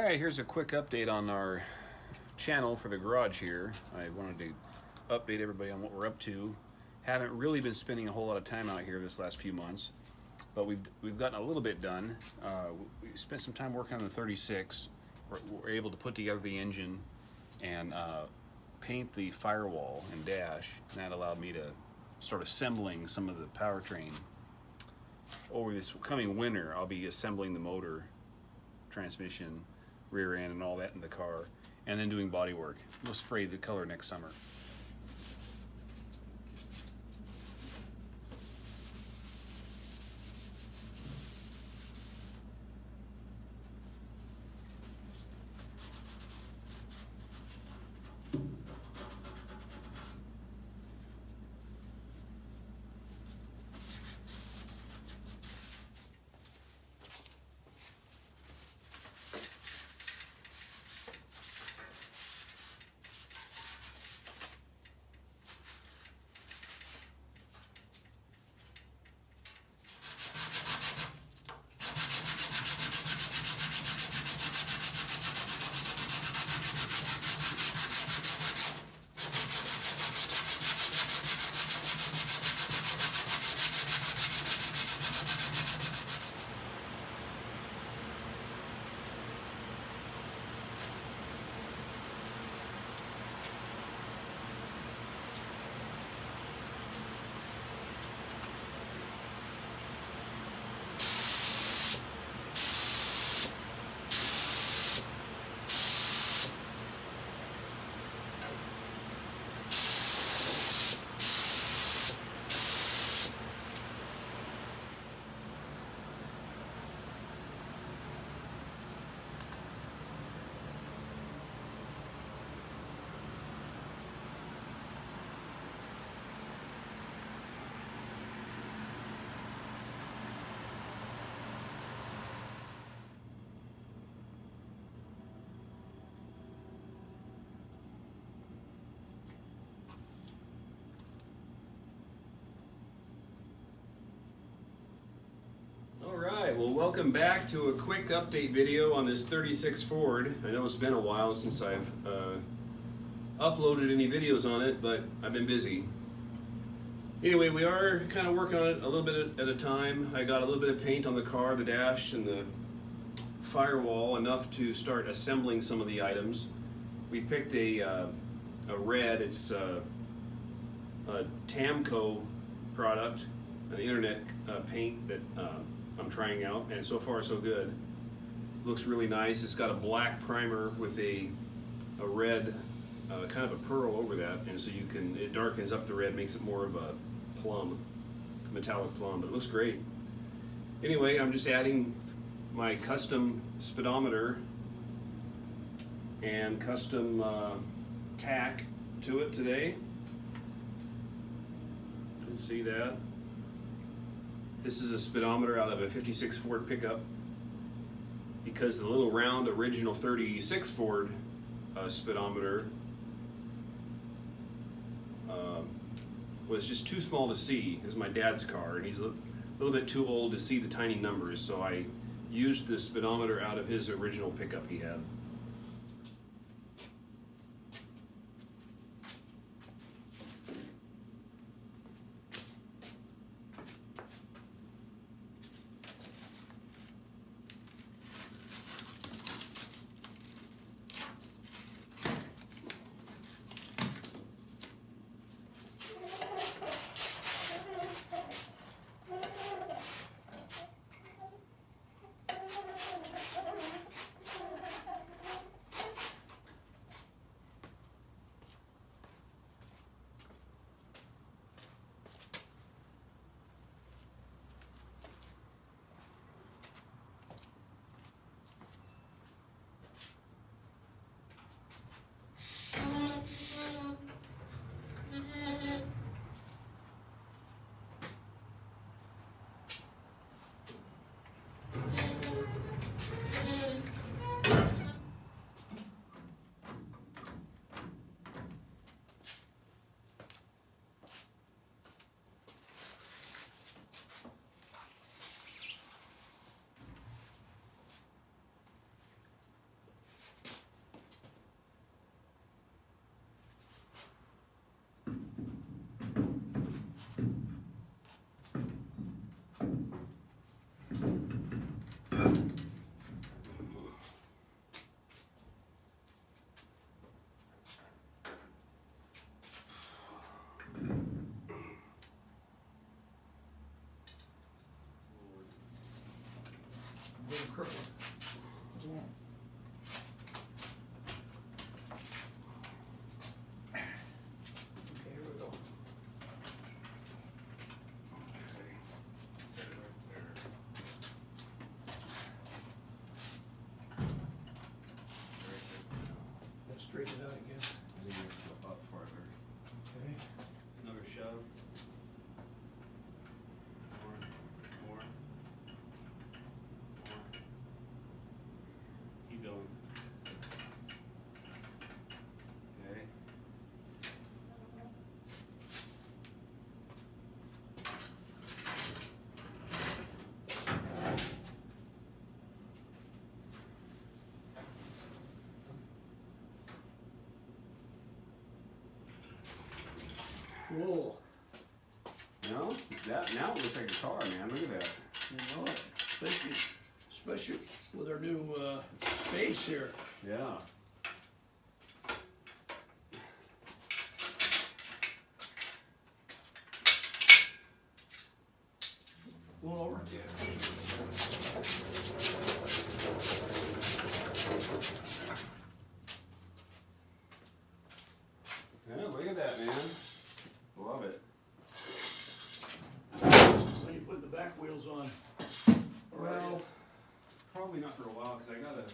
Alright, here's a quick update on our channel for the garage here. I wanted to update everybody on what we're up to. Haven't really been spending a whole lot of time out here this last few months, but we've gotten a little bit done. We spent some time working on the 36. We're able to put together the engine and paint the firewall and dash, and that allowed me to start assembling some of the powertrain. Over this coming winter, I'll be assembling the motor, transmission, rear end, and all that in the car, and then doing body work. We'll spray the color next summer. Alright, well, welcome back to a quick update video on this 36 Ford. I know it's been a while since I've uploaded any videos on it, but I've been busy. Anyway, we are kind of working on it a little bit at a time. I got a little bit of paint on the car, the dash, and the firewall, enough to start assembling some of the items. We picked a red. It's a Tamco product, an internet paint that I'm trying out, and so far so good. Looks really nice. It's got a black primer with a red, kind of a pearl over that, and so it darkens up the red, makes it more of a plum, metallic plum, but it looks great. Anyway, I'm just adding my custom speedometer and custom tack to it today. You can see that. This is a speedometer out of a 56 Ford pickup, because the little round original 36 Ford speedometer was just too small to see. It was my dad's car, and he's a little bit too old to see the tiny numbers, so I used the speedometer out of his original pickup he had. little crooked. Yeah. Okay, here we go. Okay. Set it right there. Right there for now. Let's straighten it out again. I think we have to go up farther. Okay. Another shove. More. Keep going. Okay. Whoa. No? Now it looks like a car, man. Look at that. You know it. Especially with our new space here. Yeah. Going over? Yeah, look at that, man. Love it. When you put the back wheels on. Well, probably not for a while because I gotta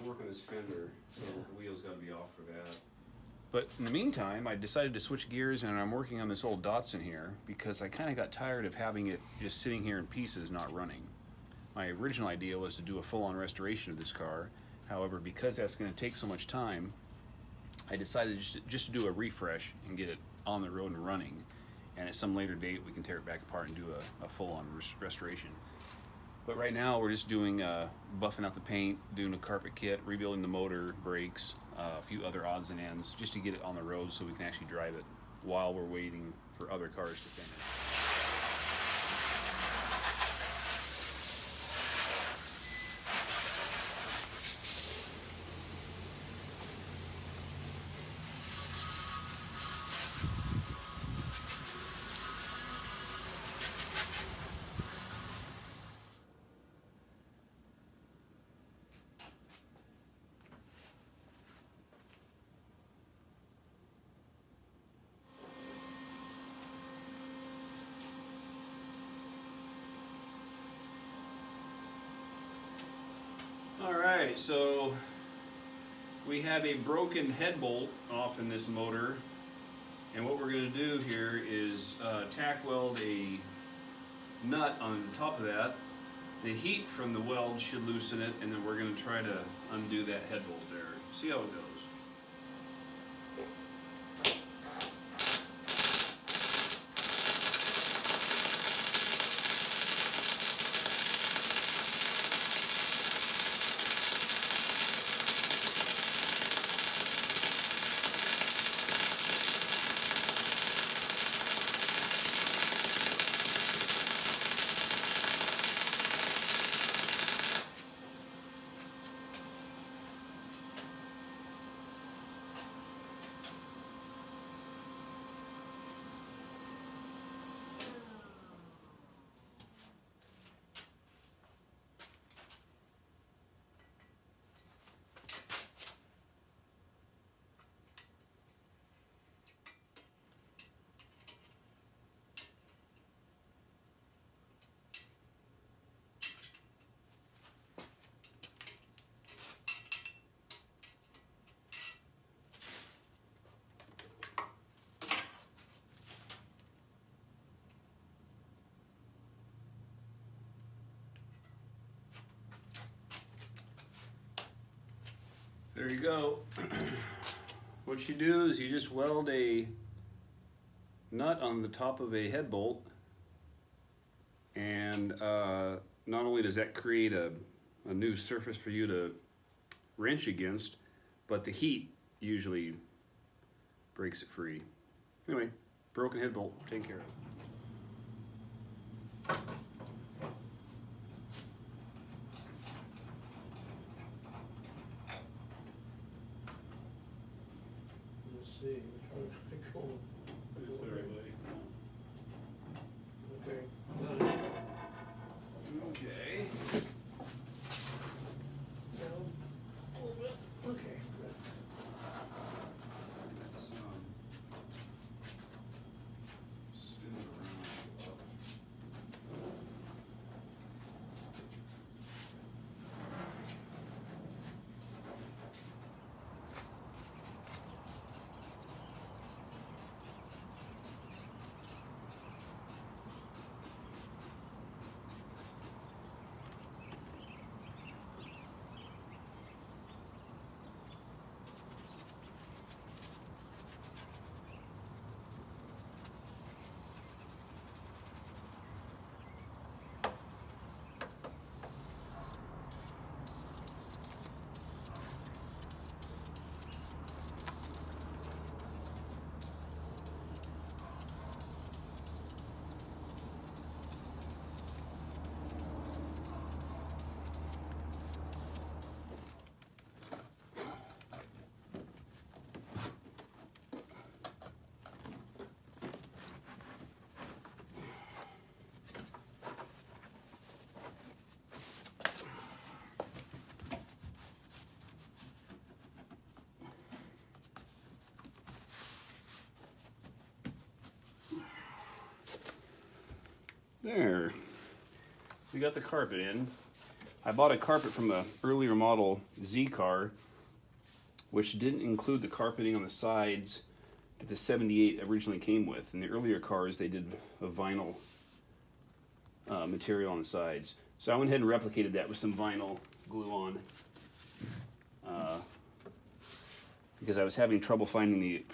work on this fender, so the wheels gotta be off for that. But in the meantime, I decided to switch gears and I'm working on this old Datsun here because I kind of got tired of having it just sitting here in pieces, not running. My original idea was to do a full-on restoration of this car. However, because that's going to take so much time, I decided just to do a refresh and get it on the road and running. And at some later date, we can tear it back apart and do a full-on restoration. But right now, we're just doing buffing out the paint, doing a carpet kit, rebuilding the motor, brakes, a few other odds and ends, just to get it on the road so we can actually drive it while we're waiting for other cars to finish. Alright, so we have a broken head bolt off in this motor, and what we're going to do here is tack weld a nut on the top of that. The heat from the weld should loosen it, and then we're going to try to undo that head bolt there. See how it goes. There you go. What you do is you just weld a nut on the top of a head bolt, and not only does that create a new surface for you to wrench against, but the heat usually breaks it free. Anyway, broken head bolt, taken care of. Let's see, which one is it going? It's there, buddy. Okay, got it. Okay. There. We got the carpet in. I bought a carpet from the earlier model Z car, which didn't include the carpeting on the sides that the 78 originally came with. In the earlier cars, they did a vinyl material on the sides. So I went ahead and replicated that with some vinyl glue on because I was having trouble finding the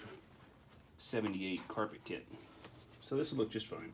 78 carpet kit. So this will look just fine.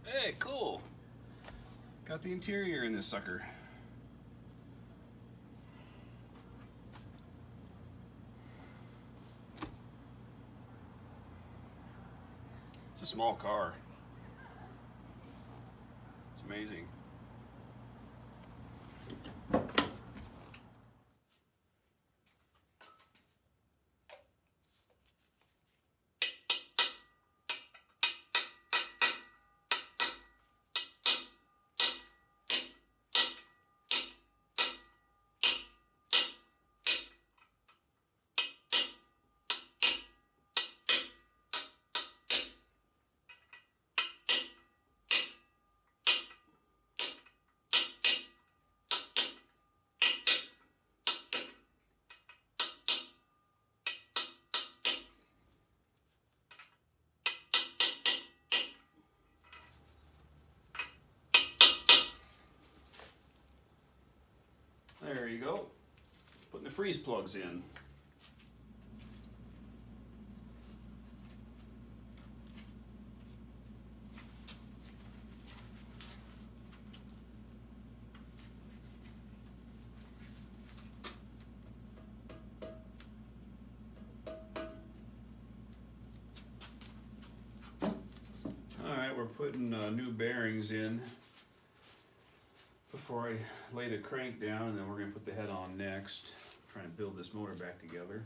Hey, cool. Got the interior in this sucker. It's a small car. It's amazing. There you go. Putting the freeze plugs in. Alright, we're putting new bearings in before I lay the crank down, and then we're going to put the head on next. Trying to build this motor back together.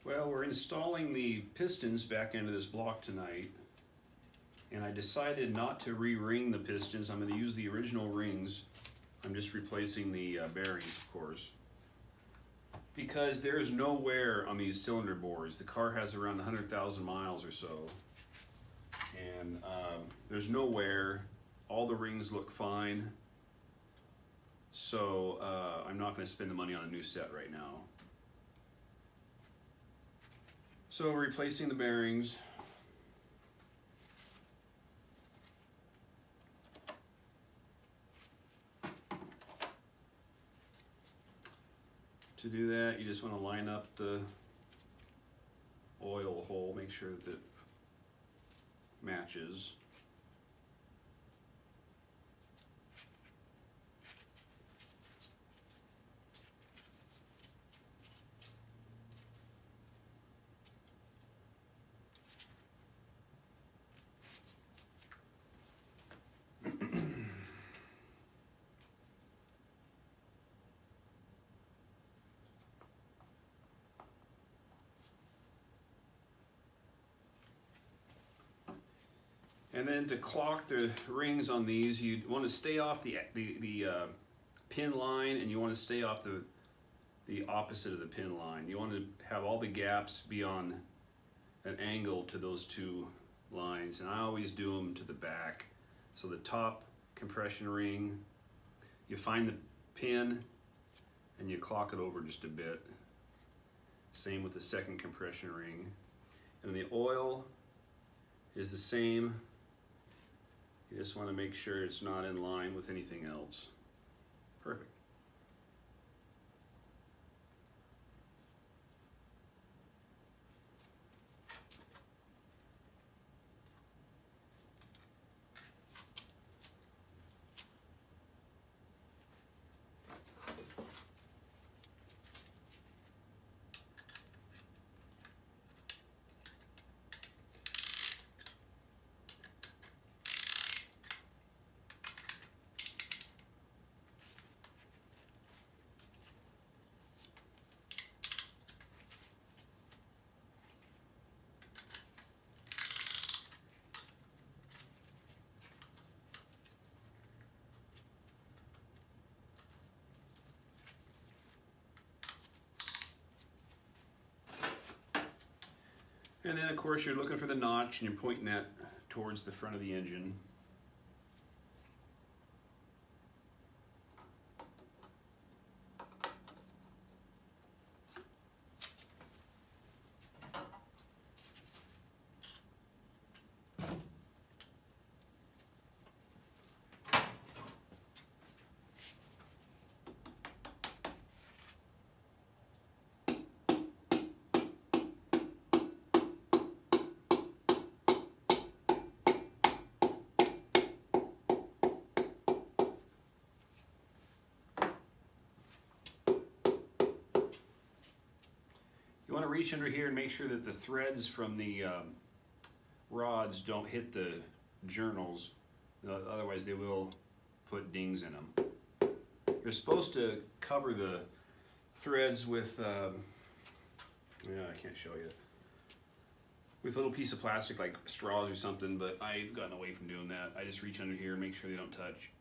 Well, we're installing the pistons back into this block tonight, and I decided not to re-ring the pistons. I'm going to use the original rings. I'm just replacing the bearings, of course, because there is no wear on these cylinder bores. The car has around 100,000 miles or so, and there's no wear. All the rings look fine, so I'm not going to spend the money on a new set right now. So replacing the bearings. To do that, you just want to line up the oil hole, make sure that it matches. And then to clock the rings on these, you want to stay off the pin line, and you want to stay off the opposite of the pin line. You want to have all the gaps be on an angle to those two lines, and I always do them to the back. So the top compression ring, you find the pin and you clock it over just a bit. Same with the second compression ring. And the oil is the same. You just want to make sure it's not in line with anything else. Perfect. And then of course you're looking for the notch and you're pointing that towards the front of the engine. You want to reach under here and make sure that the threads from the rods don't hit the journals, otherwise they will put dings in them. You're supposed to cover the threads with, yeah, I can't show you, with a little piece of plastic like straws or something, but I've gotten away from doing that. I just reach under here and make sure they don't touch.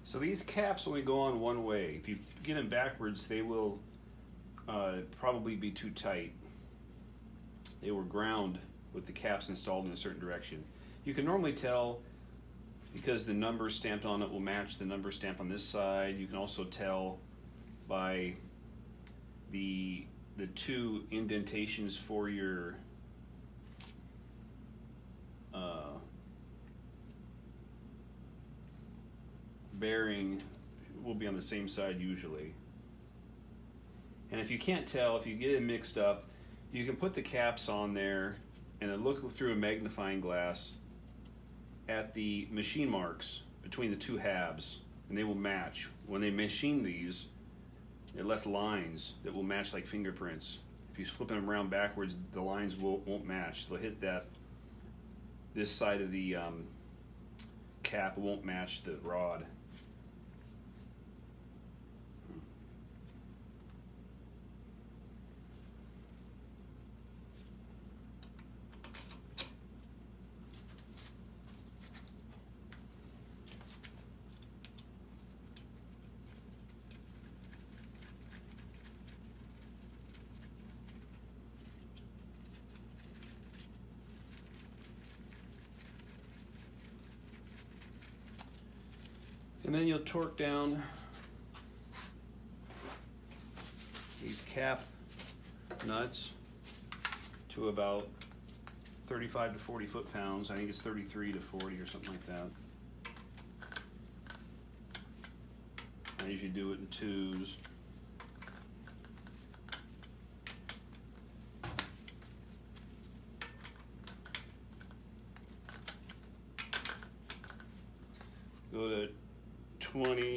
So these caps only go on one way. If you get them backwards, they will probably be too tight. They were ground with the caps installed in a certain direction. You can normally tell because the number stamped on it will match the number stamped on this side. You can also tell by the two indentations for your bearing will be on the same side usually. And if you can't tell, if you get it mixed up, you can put the caps on there and then look through a magnifying glass at the machine marks between the two halves, and they will match. When they machine these, it left lines that will match like fingerprints. If you flip them around backwards, the lines won't match. They'll hit this side of the cap, it won't match the rod. And then you'll torque down these cap nuts to about 35 to 40 foot-pounds. I think it's 33 to 40 or something like that. I usually do it in twos. Go to 20,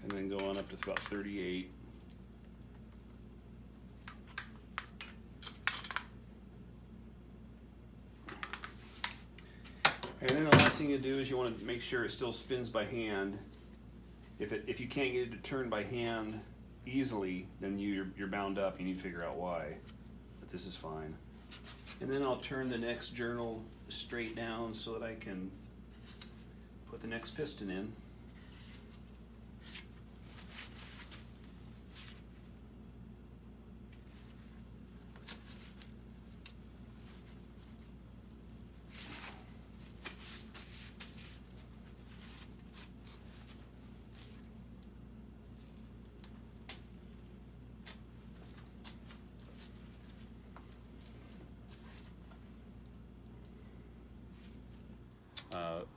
and then go on up to about 38. And then the last thing you do is you want to make sure it still spins by hand. If you can't get it to turn by hand easily, then you're bound up. You need to figure out why. But this is fine. And then I'll turn the next journal straight down so that I can put the next piston in.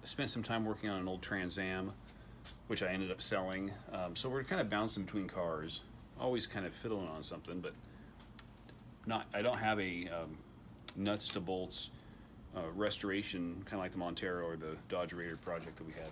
Spent some time working on an old Trans Am, which I ended up selling. So we're kind of bouncing between cars, always kind of fiddling on something, but I don't have a nuts to bolts restoration, kind of like the Montero or the Dodge Raider project that we had.